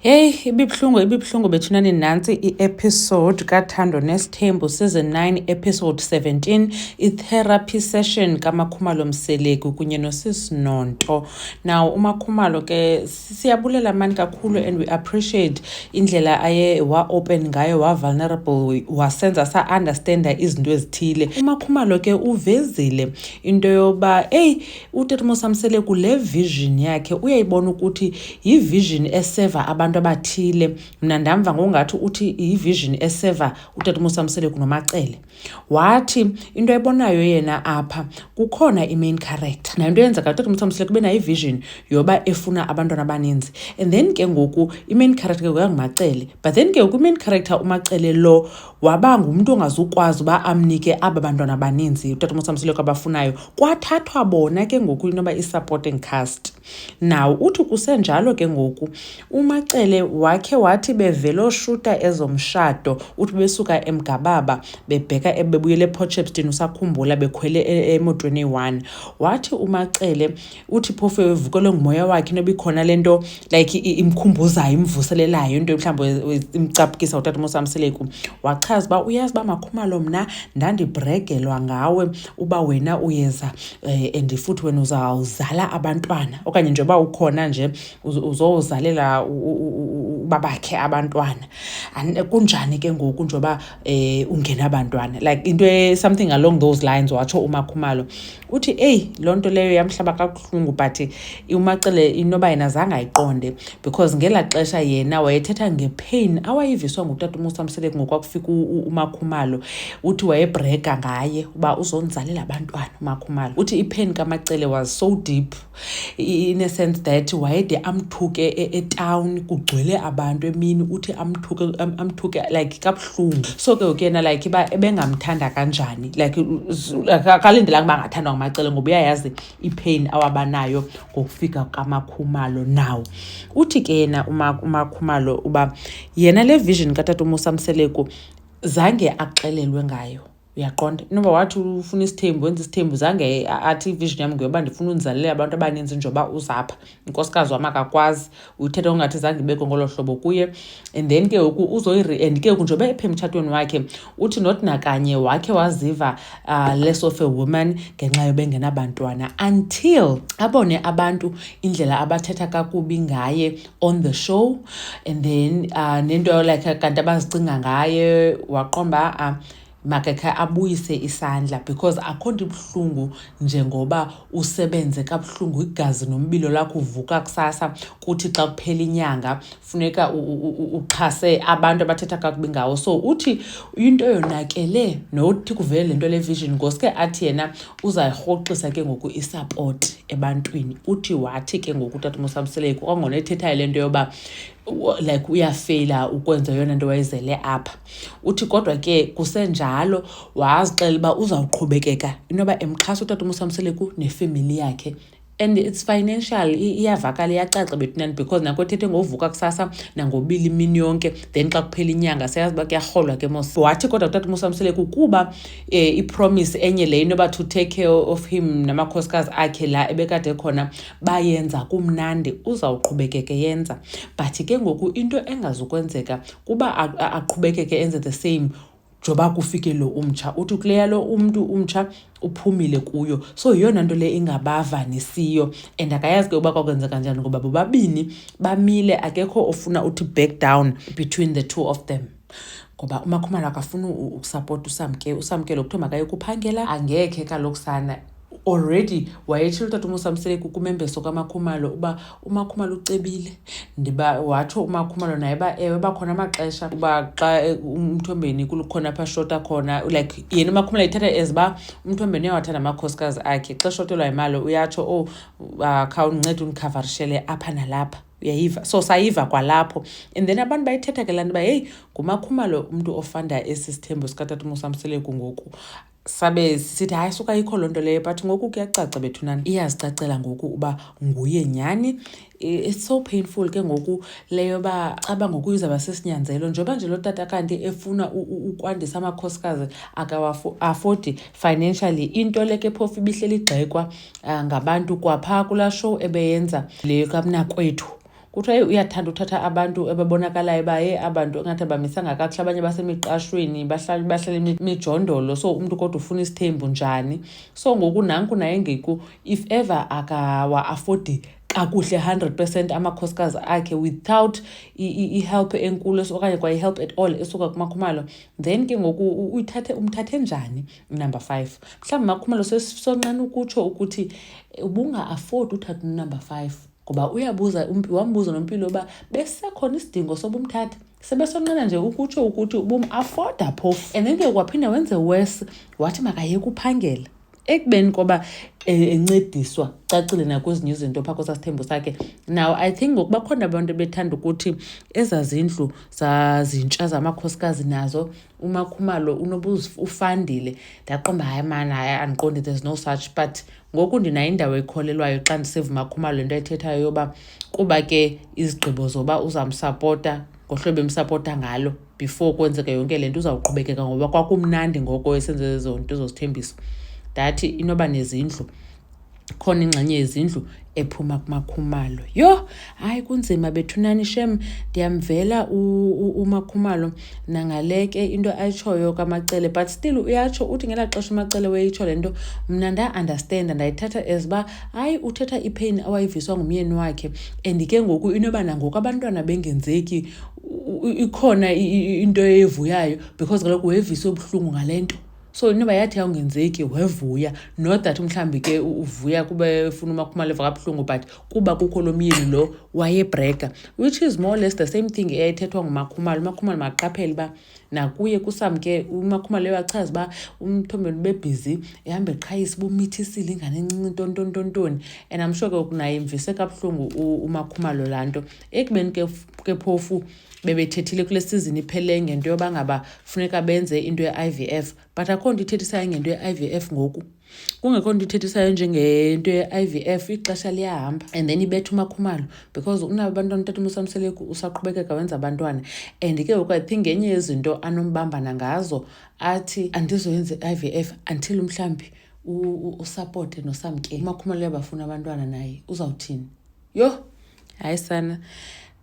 Ibibhlungu bethunani nansi i-episode kaThando Nesithembu season 9 episode 17 i-therapy session kaMakhumalo Mseleku kunye noSisi Nonto. Now uMakhumalo ke siyabulela mani kakhulu and we appreciate indlela aye wa-open ngayo wa-vulnerable wasenza sa-understanda izinto ezithile. uMakhumalo ke uvezile into yoba uThando Mseleku le vision yakhe uyayibona ukuthi yi-vision eseva abantu abathile. Mna ndamva ngongathi uthi i-vision eseva uThando Mseleku noMacele. Wathi into ebonayo yena apha kukhona i-main character nayo into yenza uThando Mseleku bena i-vision yoba efuna abantwana abaninzi, and then ke ngoku i-main character nguMacele, but then ke ngoku i-main character uMacele lo waba ngumuntu ongazukwazi uba amnike aba bantwana abaninzi uThando Mseleku abafunayo. Kwathathwa bona ke ngoku inoba i-supporting cast. Now uthi kusenjalo ke ngoku uMacele wakhe wathi bevelo shuta ezomshado uthi besuka eMgababa bebheka bebuyele ePort Shepstone usakhumbula bekhwele emotweni 1. Wathi uMacele uthi phofu evukelo ngumoya wakhe nobikhona lento like imkhumbuzayo imvuselelayo into mhlawumbe imcaphukisa uThando Mseleku. Wachaza ba uyazi ba Makhumalo mna ndandibregelwa ngawe uba wena uyeza and futhi wena uzawuzala abantwana okanye njengoba ukhona nje uzozalela babakhe abantwana. Kunjani ke ngoku njengoba ungena abantwana like into something along those lines. Watsho uMakhumalo uthi lonto leyo yamhlaba kabuhlungu, but uMacele inoba yena zange ayiqonde because ngela xesha yena wayethetha ngepain awayiviswa nguThando Mseleku ngokwakufika uMakhumalo. Uthi wayebreka ngaye uba uzonzalela abantwana uMakhumalo. Uthi ipain kaMacele was so deep in a sense that wayede amthuke etown kugcwele abantu emini. Uthi amthuke like kabuhlungu. So ke yena like bengamthanda kanjani like akalindelanga bangathandwa nguMacele ngoba uyayazi ipain awabanayo ngokufika kaMakhumalo. Now uthi ke yena uMakhumalo uba yena le vision kaThando Mseleku zange axelelwe ngayo. Uyaqonda inoba wathi ufuna isithembu wenza isithembu zange athi vision yami ngoba ndifuna unzalela abantu abaninzi njengoba uzapha. Inkosikazi wami akakwazi uthetha ungathi zange ibekho ngolo hlobo kuye, and then ke and ke njengoba ephe emtshatweni wakhe uthi not nakanye wakhe waziva less of a woman ngenxa yobengena abantwana until abone abantu indlela abathetha kakubi ngaye on the show, and then nento like kanti abazicinga ngaye waqomba makakhe abuyise isandla because akhonto ibhlungu njengoba usebenze kabuhlungu igazi nombilo lakho uvuka kusasa kuthi xa kuphela inyanga funeka uxhase abantu abathetha kakubi ngawo. So uthi into yonakele nothi kuvele lento le vision ngoske athi yena uzayirhoxisa ke ngoku isupport ebantwini. Uthi wathi ke ngoku uThando Mseleku kwangona ethethayo lento yoba like uyafela ukwenza yona nto wayizele apha. Uthi kodwa ke kusenjalo wazixela uba uzawuqhubekeka inoba emxhasa uThando Mseleku nefamily yakhe, and it's financial iyavakala iyacaca bethunani because nako ethethe ngovuka kusasa nangobili imini yonke then xa kuphela inyanga siyazi uba kuyarholwa ke mos. Wathi kodwa uThando Mseleku kuba ipromise enye le inoba to take care of him namakhosikazi akhe la ebekade khona bayenza kumnandi uzawuqhubekeke yenza, but ke ngoku into engazukwenzeka kuba aqhubekeke enze the same njoba kufike lo umtsha. Uthi kuleya lo umntu umtsha uphumile kuyo, so yiyona nto le ingabavanisiyo and akayazi ke uba kwakwenza kanjani ngoba bobabini bamile akekho ofuna uthi back down between the two of them. Ngoba uMakhumalo akafuna ukusupport usamkelo kuthiwa makayeke uphangela angekhe kaloku sana. Already wayetshilo uThando Mseleku kumembeso kaMakhumalo uba uMakhumalo ucebile watsho uMakhumalo naye ba bakhona amaxesha uba xa umthombeni kukhona apha shota khona like yena uMakhumalo ithatha as ba umthombeni uyawathanda amakhosikazi akhe xa shotelwa imali uyatsho khawundincede undikhavarishele apha nalapha. Uyayiva, so sayiva kwalapho, and then abantu bayithetha ke lanto ba nguMakhumalo umuntu ofanda esi sithembu sikaThando Mseleku ngoku. Sabe sithi hayi suka yikho lonto leyo, but ngoku kuyacaca bethunani iyazicacela ngoku uba nguye nyani. It's so painful ke ngoku leyo ba caba ngoku izaba sesinyanzelo njengoba nje lo tata kanti efuna ukwandisa amakhosikazi akawa-afford financially. Into leke phofu ibihleli igxekwa ngabantu kwapha kula show ebeyenza leyo kamnakwethu kuthiwa uyathanda uthatha abantu ababonakalayo baye abantu engathi bamisanga kakuhle abanye basemiqashweni bahlala imijondolo so umuntu kodwa ufuna isithembu njani so ngoku nanku naye ngeku if ever akawa-afodi kakuhle 100% amakhosikazi akhe without i-help enkulu okanye kwayi-help at all esuka kuMakhumalo, then ke ngoku umthathe njani number 5. Mhlawumbi Makhumalo sonqena ukutsho ukuthi ubunga-afodi uthatha unumber 5 ngoba wambuza noMpilo uba besekhona isidingo soba umthatha, sebesonqena nje ukutsho ukuthi ubum-afoda phofu. And then ke kwaphinda wenze worse wathi makayeke uphangela ekubeni koba encediswa cacile nakwezinye izinto phaa kwesasithembu sakhe. Now I think ngokuba khona abantu bethanda ukuthi ezazindlu zazintsha zamakhosikazi nazo uMakhumalo ufandile ndaqomba hayi man hayi andiqondi there's no such, but ngoku ndinayo indawo ekholelwayo xa ndiseva uMakhumalo into ayithethayo yoba kuba ke izigqibo zoba uzamsapota ngohlobo emsapota ngalo before kwenzeka yonke le nto uzawuqhubekeka ngoba kwakumnandi ngoko esenze ezo nto zozithembiso. Ndathi inoba nezindlu khona ingxenye yezindlu ephuma kuMakhumalo. Yho hayi kunzima bethunani shem, ndiyamvela uMakhumalo nangaleke into ayitshoyo kaMacele, but still uyatsho uthi ngelaa xesha uMacele weyitsho le nto mna nda-understanda ndayithatha as uba hayi uthetha ipain awayiviswa ngumyeni wakhe. And ke ngoku inoba nangoku abantwana bengenzeki ikhona into evuyayo because kaloku wevisa ubuhlungu ngale nto. So inoba yathi awungenzeki wevuya, not that mhlambi ke uvuya kuba efuna uMakhumalo eva kabuhlungu but kuba kukho lo myeni lo wayebhreka, which is more or less the same thing eyayithethwa nguMakhumalo. uMakhumalo makaqaphele uba nakuye kusamke uMakhumalo ewachaza uba umthombeni bebhizi ehamba eqhayisa ubumithisile ingane encinci ntontontoni. And I'm sure ke naye imvise kabuhlungu uMakhumalo laa nto ekubeni ke phofu bebethethile kule sizini iphele ngento yoba ngaba funeka benze into ye-IVF, but akho nto ithethisayo ngento ye-IVF ngoku. Kungekho nto ithethisayo njengento ye-IVF, ixesha liyahamba and then ibetha uMakhumalo because unabo abantwana utata uMosamseleku usaqhubekeka wenza abantwana. And ke ngoku I think ngenye yezinto anombambana ngazo athi andizoyenza i-IVF until mhlambi usapote noSamkeli. uMakhumalo uyabafuna abantwana naye uzawuthini? Yho hayi sana,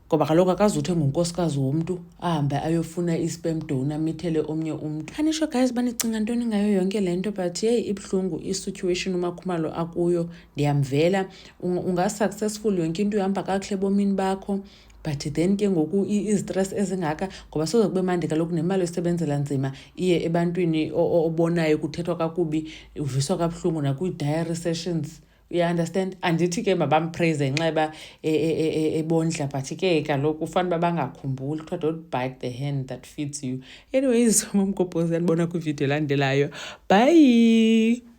ngoba kaloku akazuthe ngunkosikazi womntu ahambe ayofuna i-sperm donor amithele omnye umntu. Anisho guys banicinga ntoni ngayo yonke le nto, but yeyi ibuhlungu i-situation uMakhumalo akuyo. Ndiyamvela unga-successful yonke into ihamba kakuhle ebomini bakho, but then ke ngoku izistress ezingaka ngoba soze kube mandi kaloku nemali oyisebenzela nzima iye ebantwini obonayo kuthethwa kakubi uviswa kabuhlungu nakwii-diary sessions. Uya-understand? Andithi ke mabampraise ngenxa yoba ebondla, but ke kaloku ufana uba bangakhumbuli kuthiwa don't bite the hand that feeds you. Anyways, uMamgobhozi andibona kwividiyo elandelayo. Bye.